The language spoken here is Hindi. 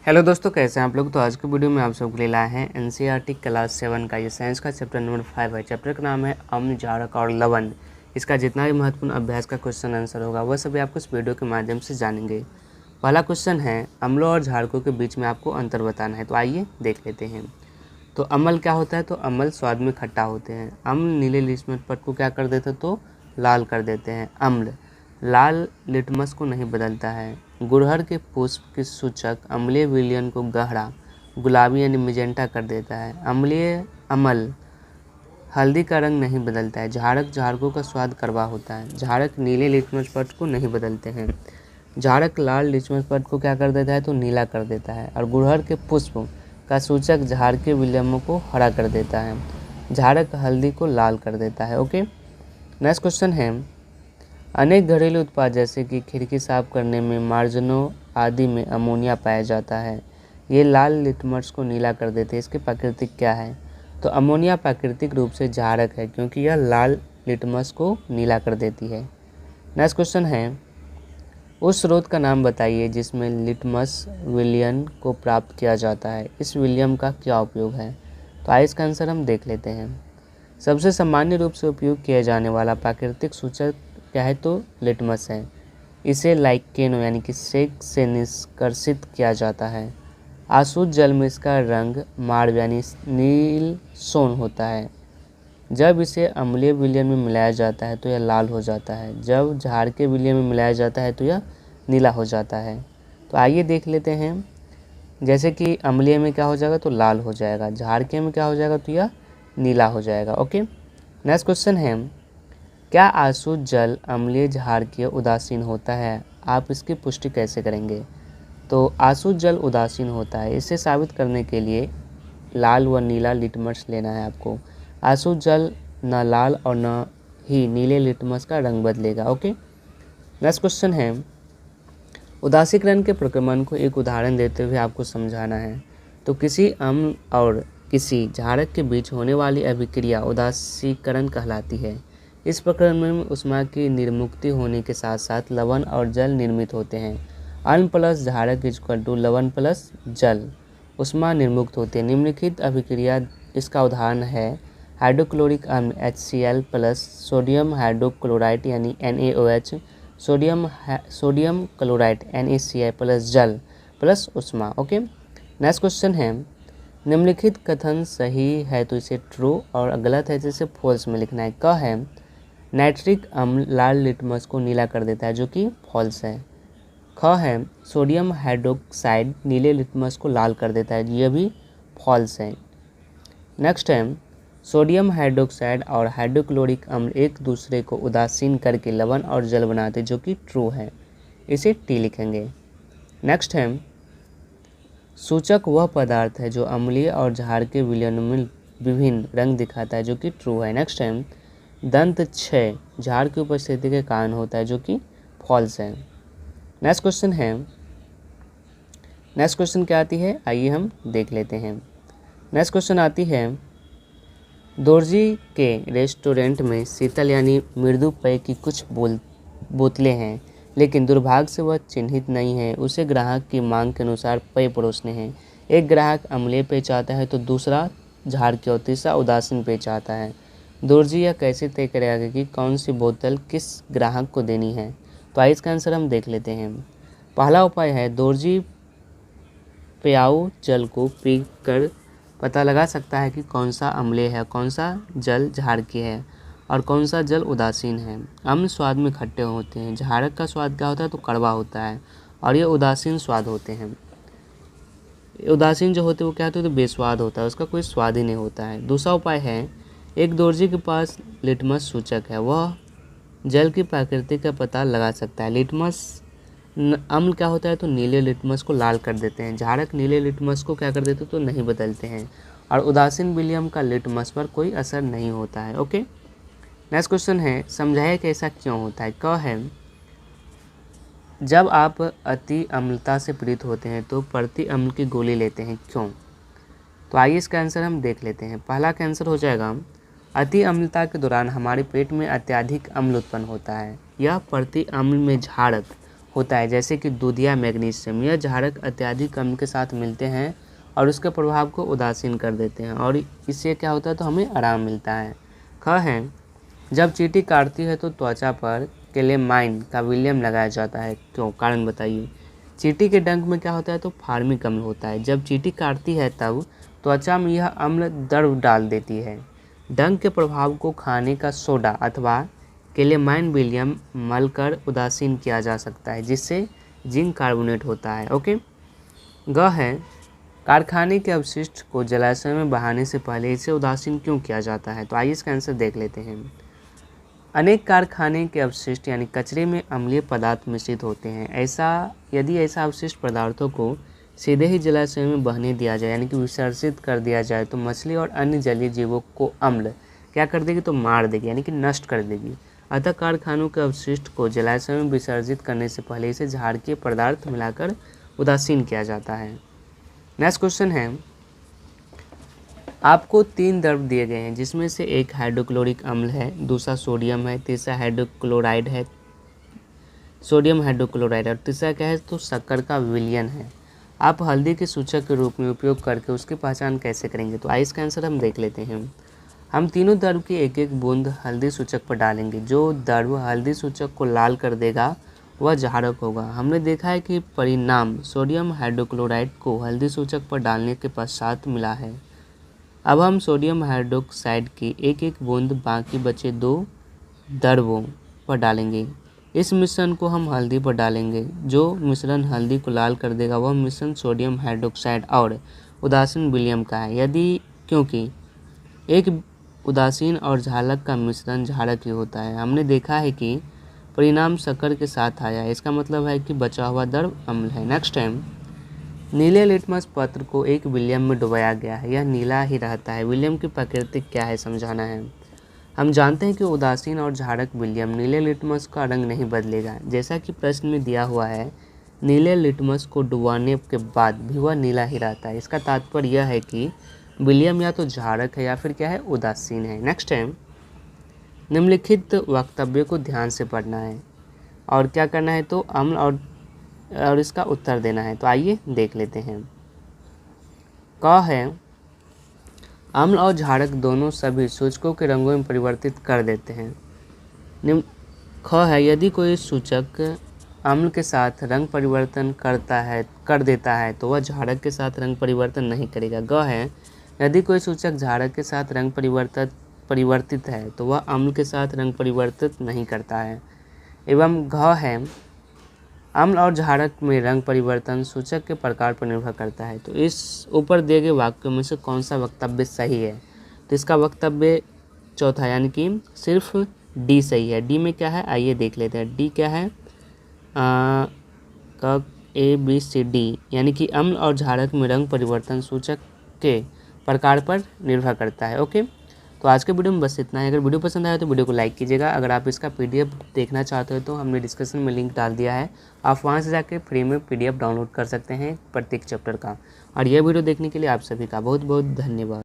हेलो दोस्तों, कैसे हैं आप लोग। तो आज की वीडियो में आप सबके लिए लाए हैं एनसीईआरटी क्लास 7 का ये साइंस का चैप्टर नंबर 5 है। चैप्टर का नाम है अम्ल, जारक और लवण। इसका जितना भी महत्वपूर्ण अभ्यास का क्वेश्चन आंसर होगा वह सभी आपको इस वीडियो के माध्यम से जानेंगे। पहला क्वेश्चन है, अम्लों और क्षारकों के बीच में आपको अंतर बताना है। तो आइए देख लेते हैं। तो अम्ल क्या होता है, तो अम्ल स्वाद में खट्टा होते हैं। अम्ल नीले लिटमस पट को क्या कर देते हैं, तो लाल कर देते हैं। अम्ल लाल लिटमस को नहीं बदलता है। गुड़हल के पुष्प के सूचक अम्लीय विलयन को गहरा गुलाबी यानी मिजेंटा कर देता है। अम्लीय अम्ल हल्दी का रंग नहीं बदलता है। झाड़क झाड़कों का स्वाद कड़वा होता है। झाड़क नीले लिटमस पट को नहीं बदलते हैं। झाड़क लाल लिटमस पट को क्या कर देता है, तो नीला कर देता है। और गुड़हल के पुष्प का सूचक झाड़के विलयनों को हरा कर देता है। झाड़क हल्दी को लाल कर देता है। ओके, नेक्स्ट क्वेश्चन है, अनेक घरेलू उत्पाद जैसे कि खिड़की साफ करने में, मार्जनों आदि में अमोनिया पाया जाता है। ये लाल लिटमस को नीला कर देते हैं। इसके प्राकृतिक क्या है, तो अमोनिया प्राकृतिक रूप से क्षारक है क्योंकि यह लाल लिटमस को नीला कर देती है। नेक्स्ट क्वेश्चन है, उस स्रोत का नाम बताइए जिसमें लिटमस विलयन को प्राप्त किया जाता है। इस विलयन का क्या उपयोग है, तो आइए इसका आंसर हम देख लेते हैं। सबसे सामान्य रूप से उपयोग किया जाने वाला प्राकृतिक सूचक क्या है, तो लिटमस है। इसे लाइकेनो यानी कि सेक से निष्कर्षित किया जाता है। आसुत जल में इसका रंग मार्व यानी नील सोन होता है। जब इसे अम्लीय विलयन में मिलाया जाता है तो यह लाल हो जाता है। जब क्षार के विलयन में मिलाया जाता है तो यह नीला हो जाता है। तो आइए देख लेते हैं। जैसे कि अम्लीय में क्या हो जाएगा, तो लाल हो जाएगा। क्षारकीय में क्या हो जाएगा, तो यह नीला हो जाएगा। ओके, नेक्स्ट क्वेश्चन है, क्या आसुत जल अम्लीय क्षारकीय उदासीन होता है। आप इसकी पुष्टि कैसे करेंगे, तो आसुत जल उदासीन होता है। इसे साबित करने के लिए लाल व नीला लिटमस लेना है आपको। आसुत जल न लाल और न ही नीले लिटमस का रंग बदलेगा। ओके, नेक्स्ट क्वेश्चन है, उदासीकरण के प्रक्रमण को एक उदाहरण देते हुए आपको समझाना है। तो किसी अम्ल और किसी क्षारक के बीच होने वाली अभिक्रिया उदासीकरण कहलाती है। इस प्रकरण में ऊष्मा की निर्मुक्ति होने के साथ साथ लवण और जल निर्मित होते हैं। अम्ल प्लस क्षारक इक्वल टू लवण प्लस जल, ऊष्मा निर्मुक्त होती है। निम्नलिखित अभिक्रिया इसका उदाहरण है, हाइड्रोक्लोरिक अम्ल HCl प्लस सोडियम हाइड्रोक्लोराइड यानी NaOH, sodium chloride NaCl plus जल प्लस ऊष्मा। ओके, नेक्स्ट क्वेश्चन है, निम्नलिखित कथन सही है तो इसे ट्रू और गलत है जिसे फॉल्स में लिखना है। क है, नाइट्रिक अम्ल लाल लिटमस को नीला कर देता है, जो कि फॉल्स है। ख है, सोडियम हाइड्रोक्साइड नीले लिटमस को लाल कर देता है, यह भी फॉल्स है। नेक्स्ट है, सोडियम हाइड्रोक्साइड और हाइड्रोक्लोरिक अम्ल एक दूसरे को उदासीन करके लवण और जल बनाते, जो कि ट्रू है। इसे टी लिखेंगे। नेक्स्ट है, सूचक वह पदार्थ है जो अम्लीय और क्षारकीय विलयन में विभिन्न रंग दिखाता है, जो कि ट्रू है। नेक्स्ट है, दंत क्षय क्षार की उपस्थिति के कारण होता है, जो कि फॉल्स है। नेक्स्ट क्वेश्चन है, नेक्स्ट क्वेश्चन क्या आती है, आइए हम देख लेते हैं। नेक्स्ट क्वेश्चन आती है, दोरजी के रेस्टोरेंट में शीतल यानी मृदु पेय की कुछ बोतलें हैं, लेकिन दुर्भाग्य से वह चिन्हित नहीं है। उसे ग्राहक की मांग के अनुसार पेय परोसने हैं। एक ग्राहक अम्लीय पेय चाहता है तो दूसरा क्षारकीय और तीसरा उदासीन पेय चाहता है। दोरजी यह कैसे तय करेगा कि कौन सी बोतल किस ग्राहक को देनी है, तो आइए इसका आंसर हम देख लेते हैं। पहला उपाय है, दोरजी पेयाऊ जल को पीकर पता लगा सकता है कि कौन सा अम्लीय है, कौन सा जल क्षारकीय है और कौन सा जल उदासीन है। अम्ल स्वाद में खट्टे होते हैं, क्षारक का स्वाद क्या होता है, तो कड़वा होता है, और ये उदासीन स्वाद होते हैं। उदासीन जो होते हैं वो क्या होते हैं, तो बेस्वाद होता है, उसका कोई स्वाद ही नहीं होता है। दूसरा उपाय है, एक दोरजी के पास लिटमस सूचक है, वह जल की प्रकृति का पता लगा सकता है। लिटमस अम्ल क्या होता है, तो नीले लिटमस को लाल कर देते हैं। क्षारक नीले लिटमस को क्या कर देते हैं, तो नहीं बदलते हैं। और उदासीन विलयन का लिटमस पर कोई असर नहीं होता है। ओके, नेक्स्ट क्वेश्चन है, समझाइए कि ऐसा क्यों होता है। क है, जब आप अति अम्लता से पीड़ित होते हैं तो प्रति अम्ल की गोली लेते हैं, क्यों, तो आइए इसका आंसर हम देख लेते हैं। पहला का आंसर हो जाएगा, अति अम्लता के दौरान हमारे पेट में अत्यधिक अम्ल उत्पन्न होता है। यह प्रति अम्ल में क्षारक होता है, जैसे कि दूध या मैग्नीशियम। यह क्षारक अत्यधिक अम्ल के साथ मिलते हैं और उसके प्रभाव को उदासीन कर देते हैं और इससे क्या होता है, तो हमें आराम मिलता है। ख है, जब चींटी काटती है तो त्वचा पर क्लेमाइन का विलयम लगाया जाता है। क्यों, कारण बताइए। चींटी के डंक में क्या होता है, तो फार्मिक अम्ल होता है। जब चींटी काटती है तब त्वचा में यह अम्ल द्रव डाल देती है। डंक के प्रभाव को खाने का सोडा अथवा क्लेमाइन विलियम मलकर उदासीन किया जा सकता है, जिससे जिंक कार्बोनेट होता है। ओके। ग है, कारखाने के अपशिष्ट को जलाशय में बहाने से पहले इसे उदासीन क्यों किया जाता है। तो आइए इसका आंसर देख लेते हैं। अनेक कारखाने के अपशिष्ट यानी कचरे में अम्लीय पदार्थ मिश्रित होते हैं। यदि ऐसा अवशिष्ट पदार्थों को सीधे ही जलाशय में बहने दिया जाए यानी कि विसर्जित कर दिया जाए तो मछली और अन्य जलीय जीवों को अम्ल क्या कर देगी, तो मार देगी यानी कि नष्ट कर देगी। अतः कारखानों के अपशिष्ट को जलाशय में विसर्जित करने से पहले इसे क्षारकीय पदार्थ मिलाकर उदासीन किया जाता है। नेक्स्ट क्वेश्चन है, आपको 3 द्रव दिए गए हैं जिसमें से एक हाइड्रोक्लोरिक अम्ल है, दूसरा सोडियम है, तीसरा हाइड्रोक्लोराइड है, सोडियम हाइड्रोक्लोराइड, और तीसरा क्या है, तो शक्कर का विलयन है। आप हल्दी के सूचक के रूप में उपयोग करके उसकी पहचान कैसे करेंगे। तो आइए इसका आंसर हम देख लेते हैं। हम तीनों द्रव की एक एक बूंद हल्दी सूचक पर डालेंगे। जो द्रव हल्दी सूचक को लाल कर देगा वह क्षारक होगा। हमने देखा है कि परिणाम सोडियम हाइड्रोक्लोराइड को हल्दी सूचक पर डालने के पश्चात मिला है। अब हम सोडियम हाइड्रोक्साइड की एक एक बूंद बाकी बचे 2 द्रवों पर डालेंगे। इस मिश्रण को हम हल्दी पर डालेंगे। जो मिश्रण हल्दी को लाल कर देगा वह मिश्रण सोडियम हाइड्रोक्साइड और उदासीन विलयम का है। क्योंकि एक उदासीन और क्षारक का मिश्रण क्षारक ही होता है। हमने देखा है कि परिणाम शक्कर के साथ आया, इसका मतलब है कि बचा हुआ द्रव अम्ल है। नेक्स्ट टाइम, नीले लिटमस पत्र को एक विलयम में डुबाया गया है, यह नीला ही रहता है। विलयम की प्रकृति क्या है समझाना है। हम जानते हैं कि उदासीन और क्षारक विलयम नीले लिटमस का रंग नहीं बदलेगा। जैसा कि प्रश्न में दिया हुआ है, नीले लिटमस को डुबाने के बाद भी वह नीला ही रहता है। इसका तात्पर्य यह है कि विलयम या तो क्षारक है या फिर क्या है, उदासीन है। नेक्स्ट टाइम, निम्नलिखित वक्तव्य को ध्यान से पढ़ना है और क्या करना है, तो अम्ल और इसका उत्तर देना है। तो आइए देख लेते हैं। क है, अम्ल और क्षारक दोनों सभी सूचकों के रंगों में परिवर्तित कर देते हैं। ख है, यदि कोई सूचक अम्ल के साथ रंग परिवर्तन कर देता है तो वह क्षारक के साथ रंग परिवर्तन नहीं करेगा। ग है, यदि कोई सूचक क्षारक के साथ रंग परिवर्तित है तो वह अम्ल के साथ रंग परिवर्तित नहीं करता है। एवं घ है, अम्ल और क्षारक में रंग परिवर्तन सूचक के प्रकार पर निर्भर करता है। तो इस ऊपर दिए गए वाक्यों में से कौन सा वक्तव्य सही है। तो इसका वक्तव्य चौथा यानी कि सिर्फ डी सही है। डी में क्या है, आइए देख लेते हैं। डी क्या है, ABCD यानी कि अम्ल और क्षारक में रंग परिवर्तन सूचक के प्रकार पर निर्भर करता है। ओके, तो आज के वीडियो में बस इतना है। अगर वीडियो पसंद आया तो वीडियो को लाइक कीजिएगा। अगर आप इसका PDF देखना चाहते हो तो हमने डिस्क्रिप्शन में लिंक डाल दिया है, आप वहां से जाके फ्री में PDF डाउनलोड कर सकते हैं प्रत्येक चैप्टर का। और यह वीडियो देखने के लिए आप सभी का बहुत बहुत धन्यवाद।